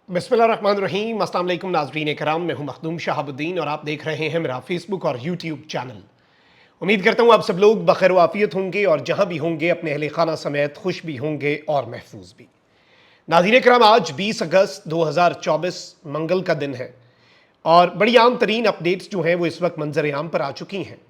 बिस्मिल्लाहिर्रहमानिर्रहीम। अस्सलाम वालेकुम नाज़रीन कराम, मैं हूं मखदूम शहाबुद्दीन और आप देख रहे हैं मेरा फेसबुक और यूट्यूब चैनल। उम्मीद करता हूं आप सब लोग बखैर वाफियत होंगे और जहां भी होंगे अपने अहले खाना समेत खुश भी होंगे और महफूज भी। नाज़रीन कराम, आज 20 अगस्त 2024 मंगल का दिन है और बड़ी आम तरीन अपडेट्स जो हैं वो इस वक्त मंजर आम पर आ चुकी हैं।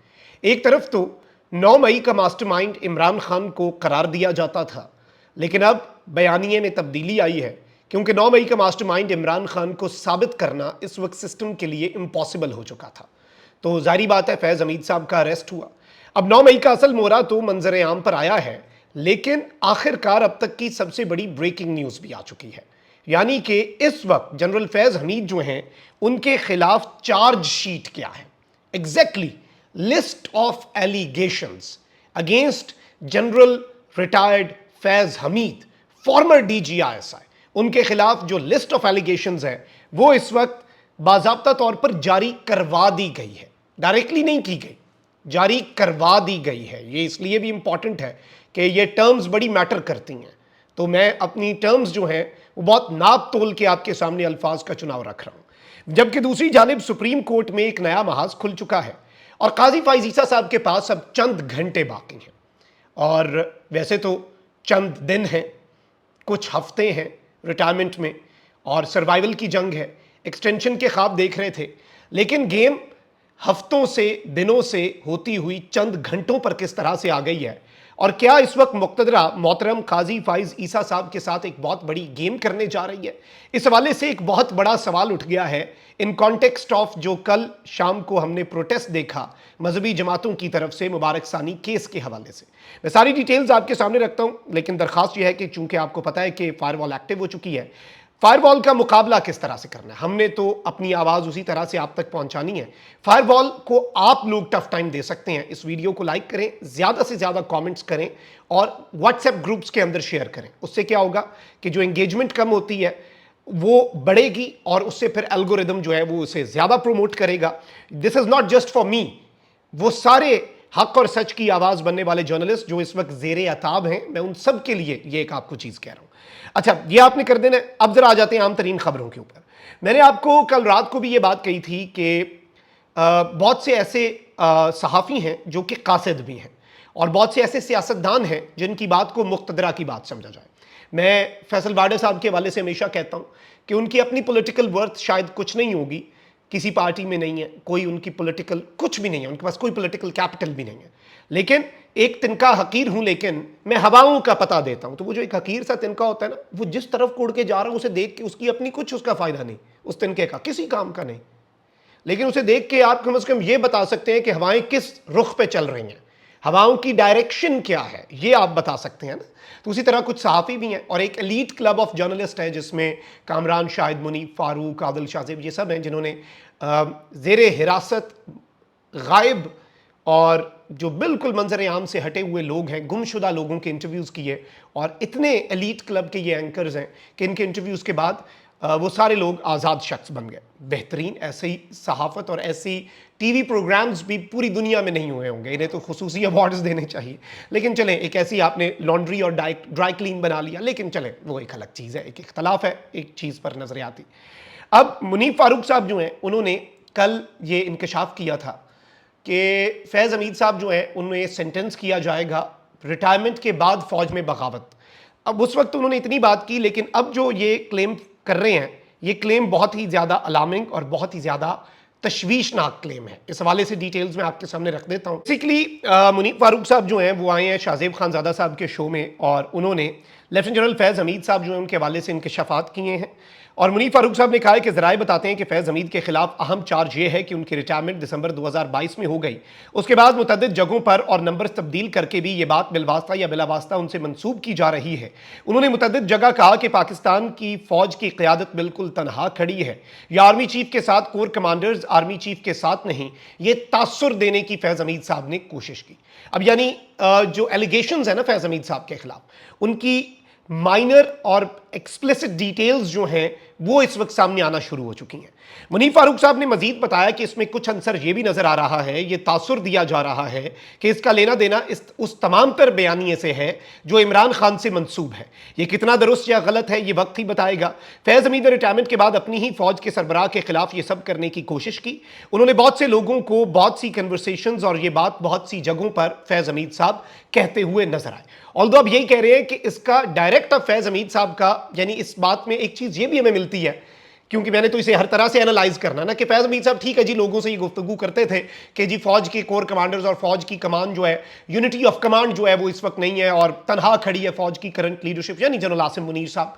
एक तरफ तो 9 मई का मास्टरमाइंड इमरान खान को करार दिया जाता था, लेकिन अब बयानिए में तब्दीली आई है क्योंकि 9 मई का मास्टरमाइंड इमरान खान को साबित करना इस वक्त सिस्टम के लिए इम्पॉसिबल हो चुका था। तो जाहिर बात है फैज़ हमीद साहब का अरेस्ट हुआ। अब 9 मई का असल मोहरा तो मंजर आम पर आया है, लेकिन आखिरकार अब तक की सबसे बड़ी ब्रेकिंग न्यूज़ भी आ चुकी है, यानी कि इस वक्त जनरल फैज़ हमीद जो हैं उनके खिलाफ चार्ज शीट क्या है, exactly list of allegations against general retired Faiz Hamid, farmer DGISI। उनके खिलाफ जो लिस्ट ऑफ एलिगेशंस है वो इस वक्त बाज़ाब्ता तौर पर जारी करवा दी गई है, डायरेक्टली नहीं की गई, जारी करवा दी गई है। ये इसलिए भी इंपॉर्टेंट है कि ये टर्म्स बड़ी मैटर करती हैं, तो मैं अपनी टर्म्स जो हैं वो बहुत नाप तोल के आपके सामने अल्फाज का चुनाव रख रहा हूं। जबकि दूसरी जानिब सुप्रीम कोर्ट में एक नया महाज खुल चुका है और काजी फ़ाइज़ ईसा साहब के पास अब चंद घंटे बाकी हैं, और वैसे तो चंद दिन हैं, कुछ हफ्ते हैं रिटायरमेंट में और सर्वाइवल की जंग है, एक्सटेंशन के ख्वाब देख रहे थे, लेकिन गेम हफ्तों से दिनों से होती हुई चंद घंटों पर किस तरह से आ गई है। और क्या इस वक्त मुक़्तदरा मोहतरम काजी फ़ाइज़ ईसा साहब के साथ एक बहुत बड़ी गेम करने जा रही है? इस हवाले से एक बहुत बड़ा सवाल उठ गया है इन कॉन्टेक्स्ट ऑफ जो कल शाम को हमने प्रोटेस्ट देखा मजहबी जमातों की तरफ से मुबारक सानी केस के हवाले से। मैं सारी डिटेल्स आपके सामने रखता हूं, लेकिन दरखास्त यह है कि चूंकि आपको पता है कि फायरवॉल एक्टिव हो चुकी है, फायरवॉल का मुकाबला किस तरह से करना है, हमने तो अपनी आवाज़ उसी तरह से आप तक पहुंचानी है। फायरवॉल को आप लोग टफ टाइम दे सकते हैं। इस वीडियो को लाइक करें, ज़्यादा से ज़्यादा कमेंट्स करें और व्हाट्सएप ग्रुप्स के अंदर शेयर करें। उससे क्या होगा कि जो एंगेजमेंट कम होती है वो बढ़ेगी और उससे फिर एल्गोरिदम जो है वो उसे ज़्यादा प्रमोट करेगा। This is not just for me, वो सारे हक और सच की आवाज़ बनने वाले जर्नलिस्ट जो इस वक्त ज़ेरे अताब हैं, मैं उन सब के लिए ये एक आपको चीज़ कह रहा हूँ। अच्छा, ये आपने कर देना। अब जरा आ जाते हैं आम तरीन खबरों के ऊपर। मैंने आपको कल रात को भी ये बात कही थी कि बहुत से ऐसे सहाफ़ी हैं जो कि कासिद भी हैं और बहुत से ऐसे सियासतदान हैं जिनकी बात को मुक़्तदरा की बात समझा जाए। मैं फैसल वाडा साहब के हवाले से हमेशा कहता हूँ कि उनकी अपनी पॉलिटिकल वर्थ शायद कुछ नहीं होगी, किसी पार्टी में नहीं है, कोई उनकी पॉलिटिकल कुछ भी नहीं है, उनके पास कोई पॉलिटिकल कैपिटल भी नहीं है, लेकिन एक तिनका हकीर हूं, लेकिन मैं हवाओं का पता देता हूं। तो वो जो एक हकीर सा तिनका होता है ना, वो जिस तरफ उड़ के जा रहा है उसे देख के उसकी अपनी कुछ उसका फायदा नहीं, उस तिनके का किसी काम का नहीं, लेकिन उसे देख के आप कम से कम ये बता सकते हैं कि हवाएं किस रुख पे चल रही हैं, हवाओं की डायरेक्शन क्या है, ये आप बता सकते हैं ना। तो उसी तरह कुछ सहाफ़ी भी हैं और एक एलीट क्लब ऑफ जर्नलिस्ट है जिसमें कामरान, शाहिद मुनीफ, फारूक, आदिल शाहज़ेब, ये सब हैं जिन्होंने ज़ेरे हिरासत गायब और जो बिल्कुल मंजर आम से हटे हुए लोग हैं, गुमशुदा लोगों के इंटरव्यूज़ किए। और इतने एलीट क्लब के ये एंकर्स हैं कि इनके इंटरव्यूज़ के बाद वो सारे लोग आज़ाद शख्स बन गए। बेहतरीन ऐसी सहाफ़त और ऐसी टीवी प्रोग्राम्स भी पूरी दुनिया में नहीं हुए होंगे, इन्हें तो खुसूसी अवार्ड्स देने चाहिए। लेकिन चलें, एक ऐसी आपने लॉन्ड्री और ड्राई क्लीन बना लिया, लेकिन चलें वो एक अलग चीज़ है, एक इख्तलाफ है एक चीज़ पर नजर आती। अब मुनीफ फारूक साहब जो हैं उन्होंने कल ये इंकशाफ किया था कि फैज़ हमीद साहब जो हैं उन्हें सेंटेंस किया जाएगा रिटायरमेंट के बाद फ़ौज में बगावत। अब उस वक्त उन्होंने इतनी बात की, लेकिन अब जो ये क्लेम कर रहे हैं ये क्लेम बहुत ही ज़्यादा अलार्मिंग और बहुत ही ज़्यादा तशवीशनाक क्लेम है। इस हवाले से डिटेल्स मैं आपके सामने रख देता हूँ। बेसिकली मुनीफ फारूक साहब जो हैं वो आए हैं शाहज़ेब खानज़ादा साहब के शो में और उन्होंने लेफ्टिनेंट जनरल फैज़ हमीद साहब जो हैं उनके हवाले से इंकशाफात किए हैं। और मुनीफ फारूक साहब ने कहा है कि ज़राए बताते हैं कि फैज़ हमीद के खिलाफ अहम चार्ज ये है कि उनकी रिटायरमेंट दिसंबर 2022 में हो गई, उसके बाद मुतअद्दिद जगहों पर और नंबर तब्दील करके भी ये बात बिलवास्ता या बिलावास्ता उनसे मंसूब की जा रही है। उन्होंने मुतअद्दिद जगह कहा कि पाकिस्तान की फ़ौज की क़यादत बिल्कुल तनहा खड़ी है, या आर्मी चीफ के साथ कोर कमांडर्स आर्मी चीफ के साथ नहीं, ये तासुर देने की फैज़ हमीद साहब ने कोशिश की। अब यानी जो एलिगेशंस है ना फैज़ हमीद साहब के खिलाफ, उनकी माइनर और एक्सप्लिसिट डिटेल्स जो हैं वो इस वक्त सामने आना शुरू हो चुकी हैं। मुनीफ फारूक साहब ने मजीद बताया कि इसमें कुछ अंसर ये भी नजर आ रहा है, ये तासुर दिया जा रहा है कि इसका लेना देना उस तमाम तर बयानिए से है जो इमरान खान से मंसूब है। ये कितना दुरुस्त या गलत है ये वक्त ही बताएगा। फैज हमीद ने रिटायरमेंट के बाद अपनी ही फौज के सरबराह के खिलाफ ये सब करने की कोशिश की। उन्होंने बहुत से लोगों को बहुत सी कन्वर्सेशंस और ये बात बहुत सी जगहों पर फैज हमीद साहब कहते हुए नजर आए। ऑल्दो अब यही कह रहे हैं कि इसका डायरेक्ट अब फैज हमीद साहब का, यानी इस बात में एक चीज ये भी हमें मिलती है, क्योंकि मैंने तो इसे हर तरह से एनालाइज करना ना, कि फैज हमीद साहब ठीक है जी, लोगों से ये गुफ्तगू करते थे कि जी फौज के कोर कमांडर्स और फौज की कमान जो है, यूनिटी ऑफ कमांड जो है वो इस वक्त नहीं है और तनहा खड़ी है फौज की करंट लीडरशिप, यानी जनरल आसिम मुनीर साहब।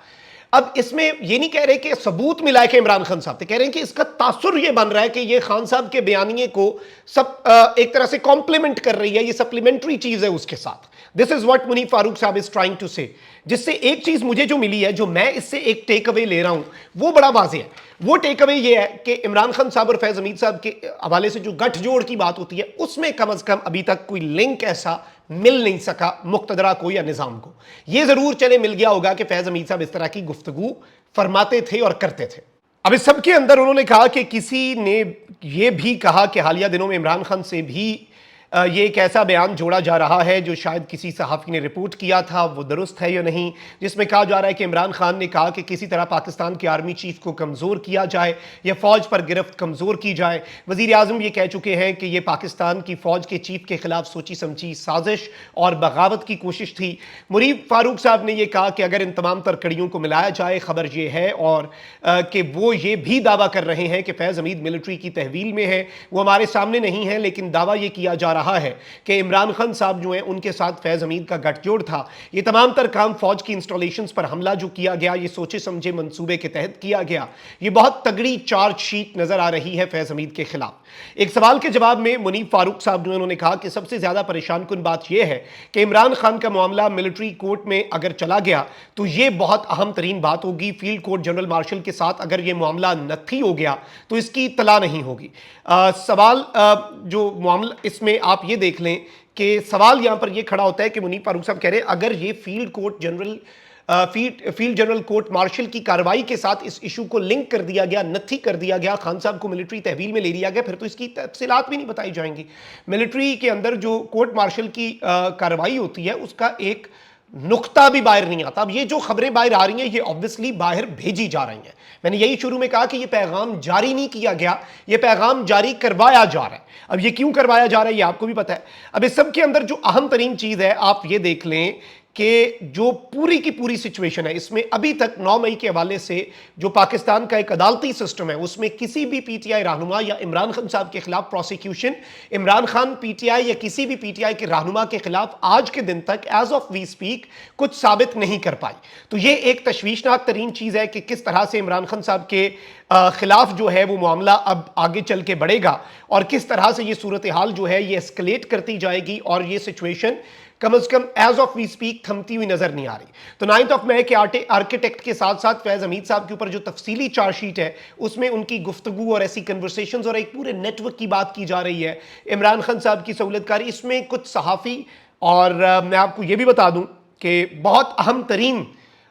अब इसमें ये नहीं कह रहे कि सबूत मिला है कि इमरान खान साहब, तो कह रहे हैं कि इसका तासुर ये बन रहा है कि ये खान साहब के बयानिए को सब एक तरह से कॉम्प्लीमेंट कर रही है, ये सप्लीमेंट्री चीज है उसके साथ। This is what Munif Farooq साहब इज ट्राइंग टू से। जिससे एक चीज मुझे जो मिली है, जो मैं इससे एक टेक अवे ले रहा हूं, वो बड़ा वाज़ेह है। वो टेक अवे ये है कि इमरान खान साहब और फैज हमीद साहब के हवाले से जो गठजोड़ की बात होती है, उसमें कम अज कम अभी तक कोई लिंक ऐसा मिल नहीं सका मुक्तदरा को या निजाम को। यह जरूर चले मिल गया होगा कि फैज हमीद साहब इस तरह की गुफ्तगू फरमाते थे और करते थे। अब इस सब के अंदर उन्होंने कहा कि किसी ने यह भी कहा कि हालिया दिनों में इमरान खान से भी ये एक ऐसा बयान जोड़ा जा रहा है जो शायद किसी सहाफ़ी ने रिपोर्ट किया था, वो दुरुस्त है या नहीं, जिसमें कहा जा रहा है कि इमरान खान ने कहा कि किसी तरह पाकिस्तान के आर्मी चीफ को कमज़ोर किया जाए या फ़ौज पर गिरफ्त कमज़ोर की जाए। वज़ीर आज़म ये कह चुके हैं कि ये पाकिस्तान की फ़ौज के चीफ के खिलाफ सोची समझी साजिश और बगावत की कोशिश थी। मुनीफ फारूक साहब ने यह कहा कि अगर इन तमाम तर कड़ियों को मिलाया जाए, खबर ये है और कि वो ये भी दावा कर रहे हैं कि फैज़ हमीद मिलिट्री की तहवील में है। वो हमारे सामने नहीं है, लेकिन दावा ये किया जा रहा है कि इमरान खान साहब जो हैं उनके साथ फैज हमीद का गठजोड़ था। ये तमाम तर काम फौज की इंस्टॉलेशंस पर हमला जो किया गया, ये सोचे समझे मंसूबे के तहत किया गया। ये बहुत तगड़ी चार्ज शीट नजर आ रही है फैज हमीद के खिलाफ। एक सवाल के जवाब में मुनीफ फारूक साहब जो उन्होंने कहा कि सबसे ज्यादा परेशान कुन बात यह है कि इमरान खान का मामला मिलिट्री कोर्ट में अगर चला गया तो यह बहुत अहम तरीन बात होगी। फील्ड कोर्ट जनरल मार्शल के साथ अगर यह मामला नत्थी हो गया तो इसकी इत्तला नहीं होगी। सवाल जो मामला, इसमें आप ये देख लें कि सवाल यहां पर यह खड़ा होता है कि मुनीफ फारूक साहब कह रहे हैं अगर ये फील्ड जनरल कोर्ट मार्शल की कार्रवाई के साथ इस इशू को लिंक कर दिया गया, नत्थी कर दिया गया, खान साहब को मिलिट्री तहवील में ले लिया गया, फिर तो इसकी तफसीलात भी नहीं बताई जाएंगी। मिलिट्री के अंदर जो कोर्ट मार्शल की कार्रवाई होती है उसका एक नुक्ता भी बाहर नहीं आता। अब ये जो खबरें बाहर आ रही हैं ये ऑब्वियसली बाहर भेजी जा रही हैं। मैंने यही शुरू में कहा कि ये पैगाम जारी नहीं किया गया, ये पैगाम जारी करवाया जा रहा है। अब ये क्यों करवाया जा रहा है ये आपको भी पता है। अब इस सब के अंदर जो अहम तरीन चीज है, आप ये देख लें कि जो पूरी की पूरी सिचुएशन है, इसमें अभी तक 9 मई के हवाले से जो पाकिस्तान का एक अदालती सिस्टम है उसमें किसी भी पीटीआई रहनुमा या इमरान खान साहब के खिलाफ प्रोसिक्यूशन, इमरान खान पीटीआई या किसी भी पीटीआई के रहनुमा के खिलाफ आज के दिन तक एज ऑफ वी स्पीक कुछ साबित नहीं कर पाई। तो ये एक तशवीशनाक तरीन चीज है कि किस तरह से इमरान खान साहब के खिलाफ जो है वो मामला अब आगे चल के बढ़ेगा और किस तरह से ये सूरत हाल जो है ये एस्केलेट करती जाएगी और ये सिचुएशन कम से कम एज ऑफ वी स्पीक थमती हुई नजर नहीं आ रही। तो 9 मई के आर्किटेक्ट के साथ साथ फैज हमीद साहब के ऊपर जो तफसीली चार्जशीट है उसमें उनकी गुफ्तगू और ऐसी कन्वर्सेशंस और एक पूरे नेटवर्क की बात की जा रही है, इमरान खान साहब की सहूलतकारी। इसमें कुछ सहाफ़ी और मैं आपको यह भी बता दूं कि बहुत अहम तरीन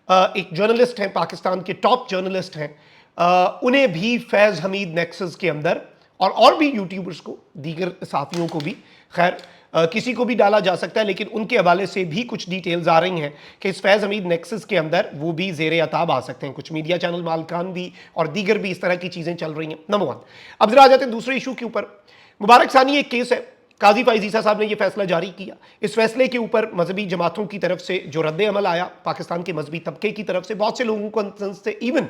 एक जर्नलिस्ट हैं, पाकिस्तान के टॉप जर्नलिस्ट हैं, उन्हें भी फैज हमीद नेक्सस के अंदर और भी यूट्यूबर्स को, दीगर सहाफ़ियों को भी, खैर किसी को भी डाला जा सकता है, लेकिन उनके हवाले से भी कुछ डिटेल्स आ रही हैं कि इस फैज हमीद नेक्सस के अंदर वो भी ज़ेरे अताब आ सकते हैं। कुछ मीडिया चैनल मालकान भी और दीगर भी इस तरह की चीज़ें चल रही हैं। नंबर 1। अब जरा आ जाते हैं दूसरे इशू के ऊपर। मुबारक सानी एक केस है, काजी फ़ाइज़ ईसा साहब ने यह फैसला जारी किया। इस फैसले के ऊपर मजहबी जमातों की तरफ से जो रद्द अमल आया, पाकिस्तान के मजहबी तबके की तरफ से, बहुत से लोगों को से इवन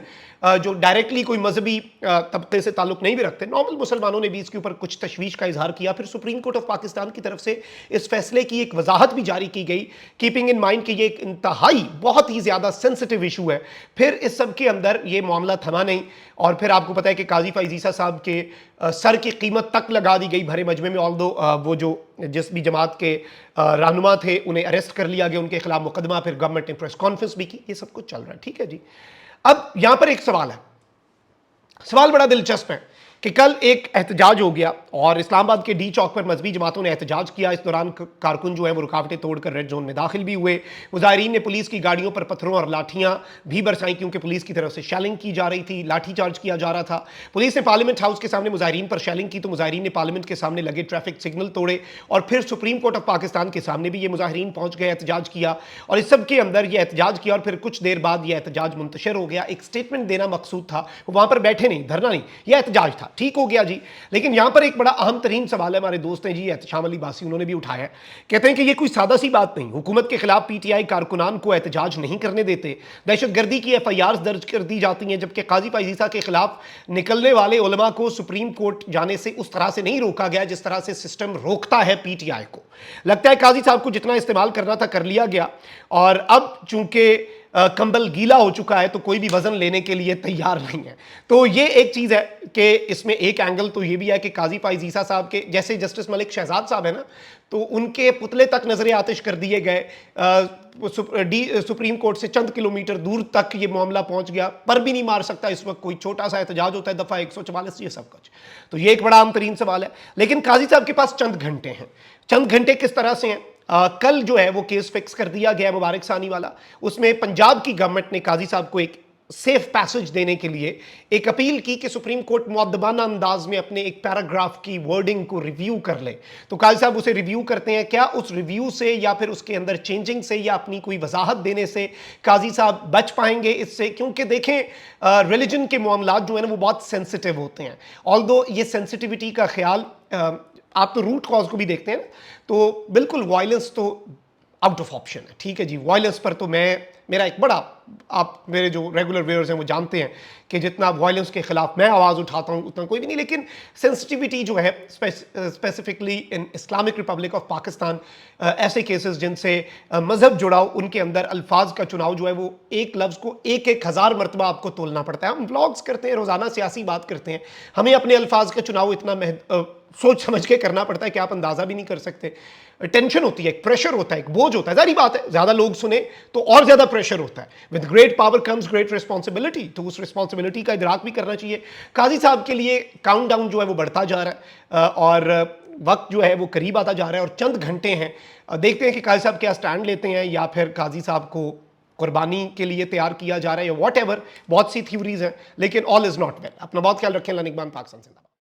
जो डायरेक्टली कोई मजहबी तबके से ताल्लुक नहीं भी रखते, नॉर्मल मुसलमानों ने भी इसके ऊपर कुछ तशवीश का इजहार किया। फिर सुप्रीम कोर्ट ऑफ पाकिस्तान की तरफ से इस फैसले की एक वजाहत भी जारी की गई, कीपिंग इन माइंड कि ये एक इंतहाई बहुत ही ज़्यादा सेंसिटिव इशू है। फिर इस सब के अंदर ये मामला थमा नहीं और फिर आपको पता है कि काजी फ़ाइज़ ईसा साहब के सर की कीमत तक लगा दी गई भरे मजमे में। ऑल्दो वो जो जिस भी जमात के रहनुमा थे उन्हें अरेस्ट कर लिया गया, उनके खिलाफ मुकदमा, फिर गवर्नमेंट ने प्रेस कॉन्फ्रेंस भी की। ये सब कुछ चल रहा है, ठीक है जी। अब यहां पर एक सवाल है, सवाल बड़ा दिलचस्प है کہ کل ایک احتجاج ہو گیا اور اسلام آباد کے ڈی چوک پر مذہبی جماعتوں نے احتجاج کیا. اس دوران کارکن جو ہیں وہ رکاوٹیں توڑ کر ریڈ زون میں داخل بھی ہوئے. مظاہرین نے پولیس کی گاڑیوں پر پتھروں اور لاٹھیاں بھی برسائیں کیونکہ پولیس کی طرف سے شیلنگ کی جا رہی تھی, لاٹھی چارج کیا جا رہا تھا. پولیس نے پارلیمنٹ ہاؤس کے سامنے مظاہرین پر شیلنگ کی تو مظاہرین نے پارلیمنٹ کے سامنے لگے ٹریفک سگنل توڑے اور پھر سپریم کورٹ آف پاکستان کے سامنے بھی یہ مظاہرین پہنچ گئے, احتجاج کیا. اور اس سب کے اندر یہ احتجاج کیا اور پھر کچھ دیر بعد یہ احتجاج منتشر ہو گیا. ایک سٹیٹمنٹ دینا مقصود تھا, وہاں پر بیٹھے نہیں, دھرنا نہیں, یہ احتجاج تھا, ٹھیک ہو گیا جی. لیکن یہاں پر ایک بڑا اہم ترین سوال ہے, ہمارے دوست ہیں جی احتشام علی باسی, انہوں نے بھی اٹھایا ہے. کہتے ہیں کہ یہ کوئی سادہ سی بات نہیں, حکومت کے خلاف پی ٹی آئی کارکنان کو احتجاج نہیں کرنے دیتے, دہشت گردی کی ایف آئی آرز درج کر دی جاتی ہیں, جبکہ قاضی فائز عیسیٰ کے خلاف نکلنے والے علماء کو سپریم کورٹ جانے سے اس طرح سے نہیں روکا گیا جس طرح سے سسٹم روکتا ہے پی ٹی آئی کو. لگتا ہے قاضی صاحب کو جتنا استعمال کرنا تھا کر لیا گیا, اور اب چونکہ کمبل گیلا ہو چکا ہے تو کوئی بھی وزن لینے کے لیے تیار نہیں ہے. تو یہ ایک چیز ہے کہ اس میں ایک اینگل تو یہ بھی ہے کہ قاضی فائز عیسیٰ صاحب کے جیسے جسٹس ملک شہزاد صاحب ہیں نا, تو ان کے پتلے تک نظر آتش کر دیے گئے. سپریم کورٹ سے چند کلومیٹر دور تک یہ معاملہ پہنچ گیا, پر بھی نہیں مار سکتا اس وقت کوئی, چھوٹا سا احتجاج ہوتا ہے دفعہ 144, یہ سب کچھ. تو یہ ایک بڑا اہم ترین سوال ہے. لیکن قاضی صاحب کے پاس چند گھنٹے ہیں. چند گھنٹے کس طرح سے ہیں؟ کل جو ہے وہ کیس فکس کر دیا گیا مبارک ثانی والا. اس میں پنجاب کی گورنمنٹ نے قاضی صاحب کو ایک سیف پیسج دینے کے لیے ایک اپیل کی کہ سپریم کورٹ مؤدبانہ انداز میں اپنے ایک پیراگراف کی ورڈنگ کو ریویو کر لے. تو قاضی صاحب اسے ریویو کرتے ہیں. کیا اس ریویو سے یا پھر اس کے اندر چینجنگ سے یا اپنی کوئی وضاحت دینے سے قاضی صاحب بچ پائیں گے اس سے؟ کیونکہ دیکھیں ریلیجن کے معاملات جو ہیں نا وہ بہت سینسٹیو ہوتے ہیں. آلدو یہ سینسٹیوٹی کا خیال آپ تو روٹ کاز کو بھی دیکھتے ہیں, تو بالکل وائلنس تو آؤٹ آف آپشن ہے. ٹھیک ہے جی, وائلنس پر تو میرا ایک بڑا, آپ میرے جو ریگولر ویئرز ہیں وہ جانتے ہیں کہ جتنا وائلنس کے خلاف میں آواز اٹھاتا ہوں اتنا کوئی بھی نہیں. لیکن سینسٹیوٹی جو ہے specifically in Islamic republic of Pakistan, ایسے کیسز جن سے مذہب جڑا ہو, ان کے اندر الفاظ کا چناؤ جو ہے وہ ایک لفظ کو 1000 مرتبہ آپ کو تولنا پڑتا ہے. ہم بلاگز کرتے ہیں, روزانہ سیاسی بات کرتے ہیں, ہمیں اپنے الفاظ کا چناؤ اتنا سوچ سمجھ کے کرنا پڑتا ہے کہ آپ اندازہ بھی نہیں کر سکتے. ٹینشن ہوتی ہے, ایک پریشر ہوتا ہے, ایک بوجھ ہوتا ہے. ظاہری بات ہے زیادہ لوگ سنیں تو اور زیادہ پریشر ہوتا ہے. With great power comes great responsibility, تو اس ریسپانسبلٹی کا ادراک بھی کرنا چاہیے. قاضی صاحب کے لیے کاؤنٹ ڈاؤن جو ہے وہ بڑھتا جا رہا ہے اور وقت جو ہے وہ قریب آتا جا رہا ہے, اور چند گھنٹے ہیں. دیکھتے ہیں کہ قاضی صاحب کیا سٹینڈ لیتے ہیں, یا پھر قاضی صاحب کو قربانی کے لیے تیار کیا جا رہا ہے, یا واٹ ایور. بہت سی تھیوریز ہیں لیکن آل از ناٹ ویل. اپنا بہت خیال رکھیں. اللہ نگہبان. پاکستان زندہ باد.